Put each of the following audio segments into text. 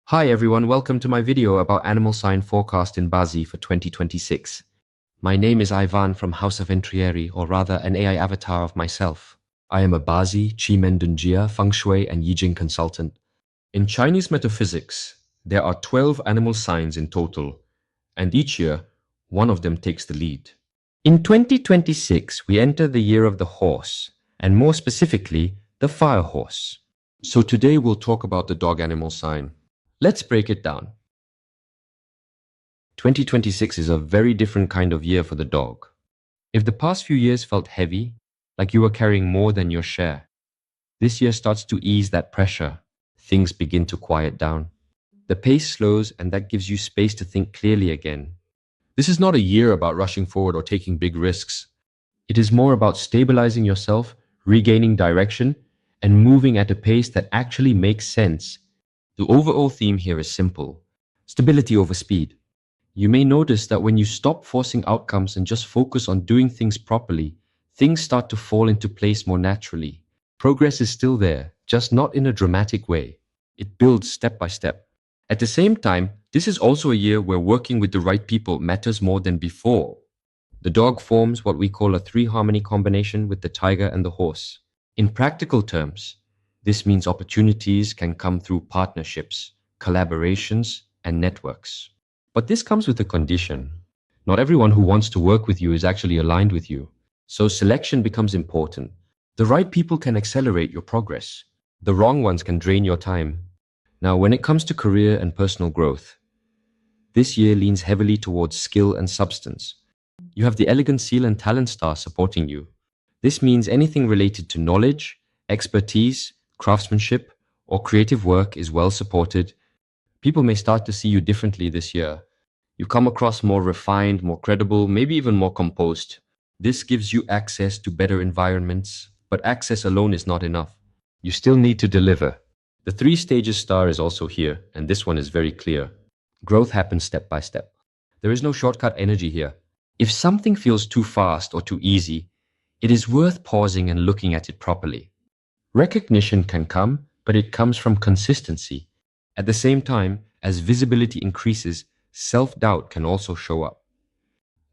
Hi everyone, welcome to my video about animal sign forecast in BaZi for 2026. My name is Ivan from House of Entrieri, or rather an AI avatar of myself. I am a BaZi, Qimendunjia, Feng Shui and Yijing consultant. In Chinese metaphysics, there are 12 animal signs in total, and each year, one of them takes the lead. In 2026, we enter the year of the horse, and more specifically, the fire horse. So today we'll talk about the dog animal sign. Let's break it down. 2026 is a very different kind of year for the dog. If the past few years felt heavy, like you were carrying more than your share, this year starts to ease that pressure. Things begin to quiet down. The pace slows, and that gives you space to think clearly again. This is not a year about rushing forward or taking big risks. It is more about stabilizing yourself, regaining direction, and moving at a pace that actually makes sense. The overall theme here is simple: stability over speed. You may notice that when you stop forcing outcomes and just focus on doing things properly, things start to fall into place more naturally. Progress is still there, just not in a dramatic way. It builds step by step. At the same time, this is also a year where working with the right people matters more than before. The dog forms what we call a three-harmony combination with the tiger and the horse. In practical terms, this means opportunities can come through partnerships, collaborations, and networks. But this comes with a condition. Not everyone who wants to work with you is actually aligned with you. So selection becomes important. The right people can accelerate your progress. The wrong ones can drain your time. Now, when it comes to career and personal growth, this year leans heavily towards skill and substance. You have the elegant seal and talent star supporting you. This means anything related to knowledge, expertise, craftsmanship, or creative work is well supported. People may start to see you differently this year. You come across more refined, more credible, maybe even more composed. This gives you access to better environments, but access alone is not enough. You still need to deliver. The three stages star is also here, and this one is very clear. Growth happens step by step. There is no shortcut energy here. If something feels too fast or too easy, it is worth pausing and looking at it properly. Recognition can come, but it comes from consistency. At the same time, as visibility increases, self-doubt can also show up.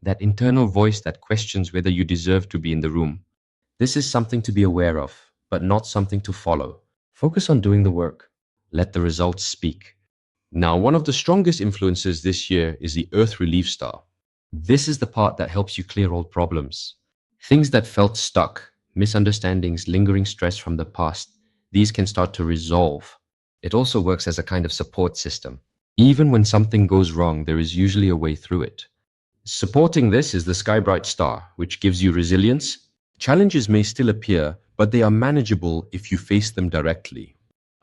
That internal voice that questions whether you deserve to be in the room. This is something to be aware of, but not something to follow. Focus on doing the work. Let the results speak. Now, one of the strongest influences this year is the Earth Relief Star. This is the part that helps you clear old problems. Things that felt stuck, misunderstandings, lingering stress from the past, these can start to resolve. It also works as a kind of support system. Even when something goes wrong, there is usually a way through it. Supporting this is the Sky Bright Star, which gives you resilience. Challenges may still appear, but they are manageable if you face them directly.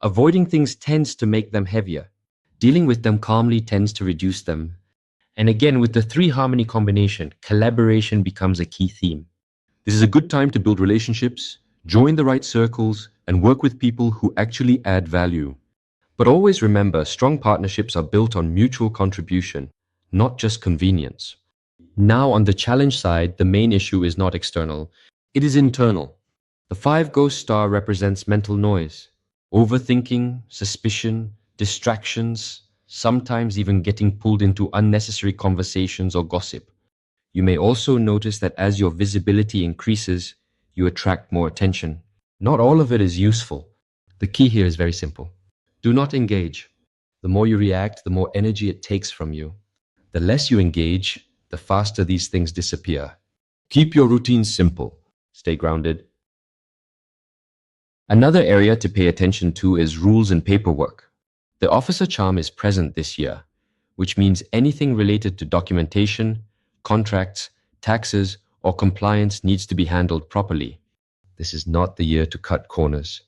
Avoiding things tends to make them heavier. Dealing with them calmly tends to reduce them. And again, with the three-harmony combination, collaboration becomes a key theme. This is a good time to build relationships, join the right circles, and work with people who actually add value. But always remember, strong partnerships are built on mutual contribution, not just convenience. Now, on the challenge side, the main issue is not external, it is internal. The 5 ghost star represents mental noise, overthinking, suspicion, distractions, sometimes even getting pulled into unnecessary conversations or gossip. You may also notice that as your visibility increases, you attract more attention. Not all of it is useful. The key here is very simple. Do not engage. The more you react, the more energy it takes from you. The less you engage, the faster these things disappear. Keep your routines simple. Stay grounded. Another area to pay attention to is rules and paperwork. The officer charm is present this year, which means anything related to documentation, contracts, taxes, or compliance needs to be handled properly. This is not the year to cut corners.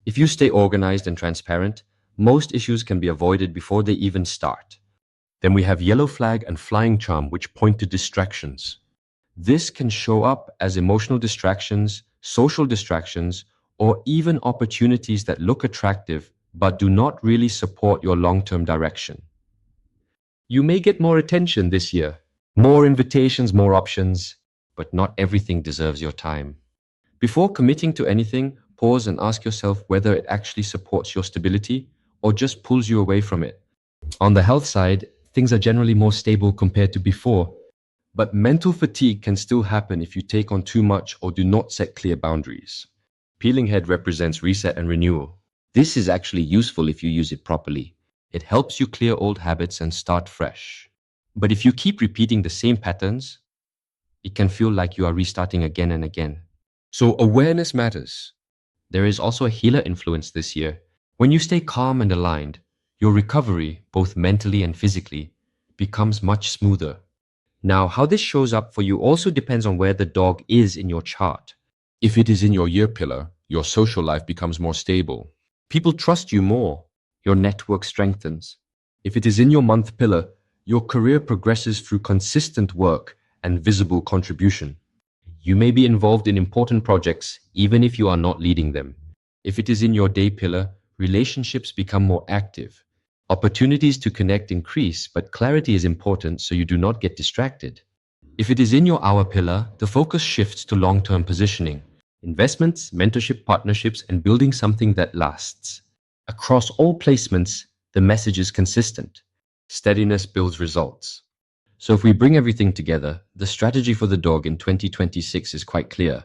If you stay organized and transparent, most issues can be avoided before they even start. Then we have yellow flag and flying charm, which point to distractions. This can show up as emotional distractions, social distractions, or even opportunities that look attractive but do not really support your long-term direction. You may get more attention this year, more invitations, more options, but not everything deserves your time. Before committing to anything, pause and ask yourself whether it actually supports your stability or just pulls you away from it. On the health side, things are generally more stable compared to before, but mental fatigue can still happen if you take on too much or do not set clear boundaries. Peeling head represents reset and renewal. This is actually useful if you use it properly. It helps you clear old habits and start fresh. But if you keep repeating the same patterns, it can feel like you are restarting again and again. So awareness matters. There is also a healer influence this year. When you stay calm and aligned, your recovery, both mentally and physically, becomes much smoother. Now, how this shows up for you also depends on where the dog is in your chart. If it is in your year pillar, your social life becomes more stable. People trust you more. Your network strengthens. If it is in your month pillar, your career progresses through consistent work and visible contribution. You may be involved in important projects even if you are not leading them. If it is in your day pillar, relationships become more active. Opportunities to connect increase, but clarity is important so you do not get distracted. If it is in your hour pillar, the focus shifts to long-term positioning, investments, mentorship, partnerships, and building something that lasts. Across all placements, the message is consistent. Steadiness builds results. So if we bring everything together, the strategy for the dog in 2026 is quite clear.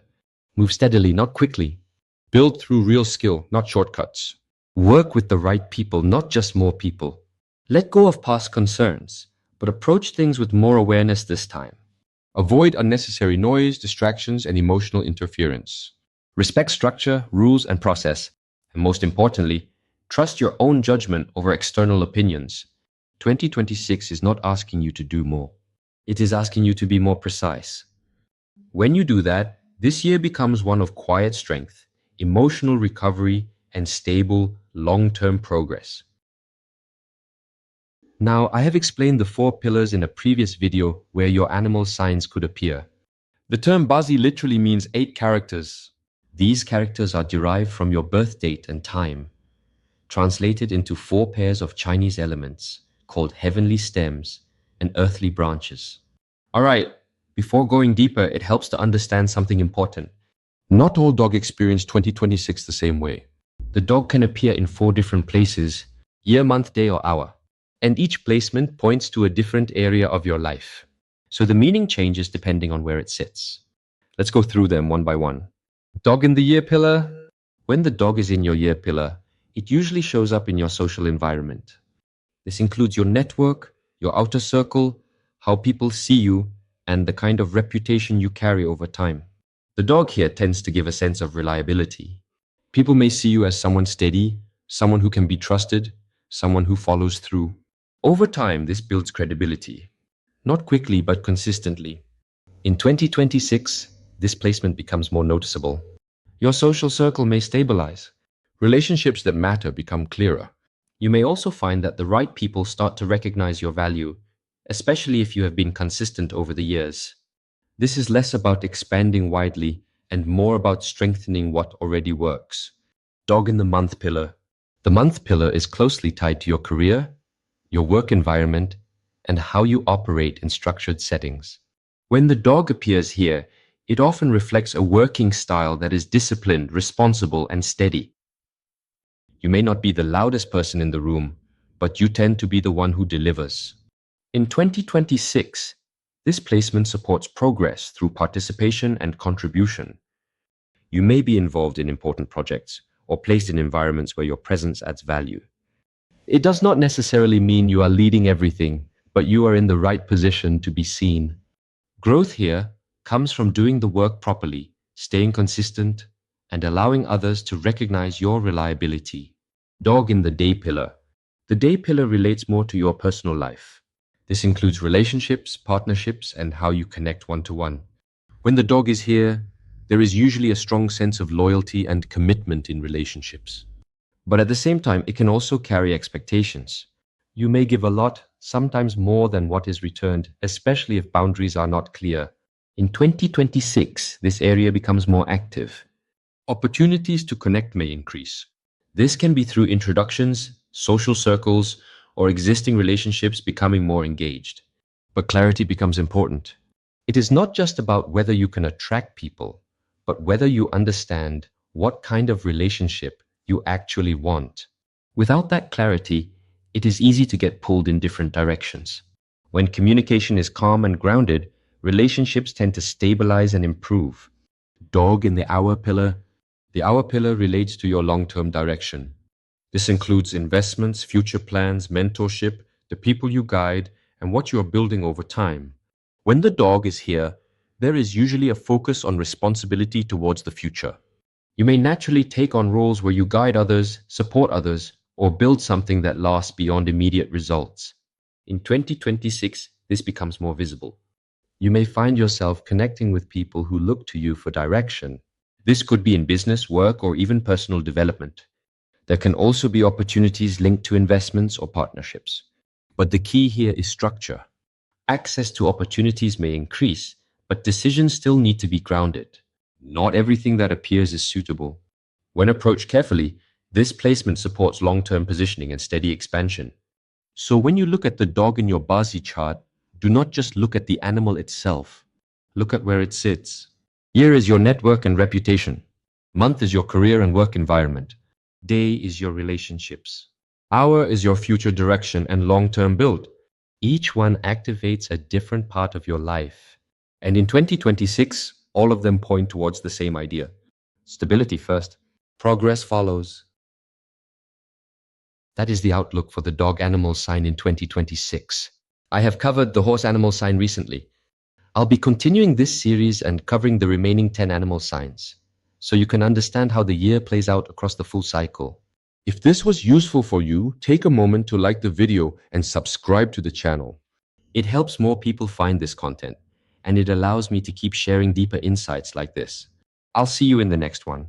Move steadily, not quickly. Build through real skill, not shortcuts. Work with the right people, not just more people. Let go of past concerns, but approach things with more awareness this time. Avoid unnecessary noise, distractions, and emotional interference. Respect structure, rules, and process. And most importantly, trust your own judgment over external opinions. 2026 is not asking you to do more. It is asking you to be more precise. When you do that, this year becomes one of quiet strength, emotional recovery, and stable, long-term progress. Now, I have explained the 4 pillars in a previous video where your animal signs could appear. The term BaZi literally means 8 characters. These characters are derived from your birth date and time, translated into 4 pairs of Chinese elements called heavenly stems and earthly branches. Alright, before going deeper, it helps to understand something important. Not all dogs experience 2026 the same way. The dog can appear in 4 different places, year, month, day, or hour, and each placement points to a different area of your life. So the meaning changes depending on where it sits. Let's go through them one by one. Dog in the year pillar. When the dog is in your year pillar, it usually shows up in your social environment. This includes your network, your outer circle, how people see you, and the kind of reputation you carry over time. The dog here tends to give a sense of reliability. People may see you as someone steady, someone who can be trusted, someone who follows through. Over time, this builds credibility. Not quickly, but consistently. In 2026, this placement becomes more noticeable. Your social circle may stabilize. Relationships that matter become clearer. You may also find that the right people start to recognize your value, especially if you have been consistent over the years. This is less about expanding widely and more about strengthening what already works. Dog in the month pillar. The month pillar is closely tied to your career, your work environment, and how you operate in structured settings. When the dog appears here, it often reflects a working style that is disciplined, responsible, and steady. You may not be the loudest person in the room, but you tend to be the one who delivers. In 2026, this placement supports progress through participation and contribution. You may be involved in important projects or placed in environments where your presence adds value. It does not necessarily mean you are leading everything, but you are in the right position to be seen. Growth here comes from doing the work properly, staying consistent, and allowing others to recognize your reliability. Dog in the day pillar. The day pillar relates more to your personal life. This includes relationships, partnerships, and how you connect one-to-one. When the dog is here, there is usually a strong sense of loyalty and commitment in relationships. But at the same time, it can also carry expectations. You may give a lot, sometimes more than what is returned, especially if boundaries are not clear. In 2026, this area becomes more active. Opportunities to connect may increase. This can be through introductions, social circles, or existing relationships becoming more engaged. But clarity becomes important. It is not just about whether you can attract people, but whether you understand what kind of relationship you actually want. Without that clarity, it is easy to get pulled in different directions. When communication is calm and grounded, relationships tend to stabilize and improve. Dog in the hour pillar. The hour pillar relates to your long-term direction. This includes investments, future plans, mentorship, the people you guide, and what you are building over time. When the dog is here, there is usually a focus on responsibility towards the future. You may naturally take on roles where you guide others, support others, or build something that lasts beyond immediate results. In 2026, this becomes more visible. You may find yourself connecting with people who look to you for direction. This could be in business, work, or even personal development. There can also be opportunities linked to investments or partnerships. But the key here is structure. Access to opportunities may increase, but decisions still need to be grounded. Not everything that appears is suitable. When approached carefully, this placement supports long-term positioning and steady expansion. So when you look at the dog in your BaZi chart, do not just look at the animal itself. Look at where it sits. Year is your network and reputation. Month is your career and work environment. Day is your relationships. Hour is your future direction and long-term build. Each one activates a different part of your life. And in 2026, all of them point towards the same idea. Stability first. Progress follows. That is the outlook for the dog animal sign in 2026. I have covered the horse animal sign recently. I'll be continuing this series and covering the remaining 10 animal signs, so you can understand how the year plays out across the full cycle. If this was useful for you, take a moment to like the video and subscribe to the channel. It helps more people find this content, and it allows me to keep sharing deeper insights like this. I'll see you in the next one.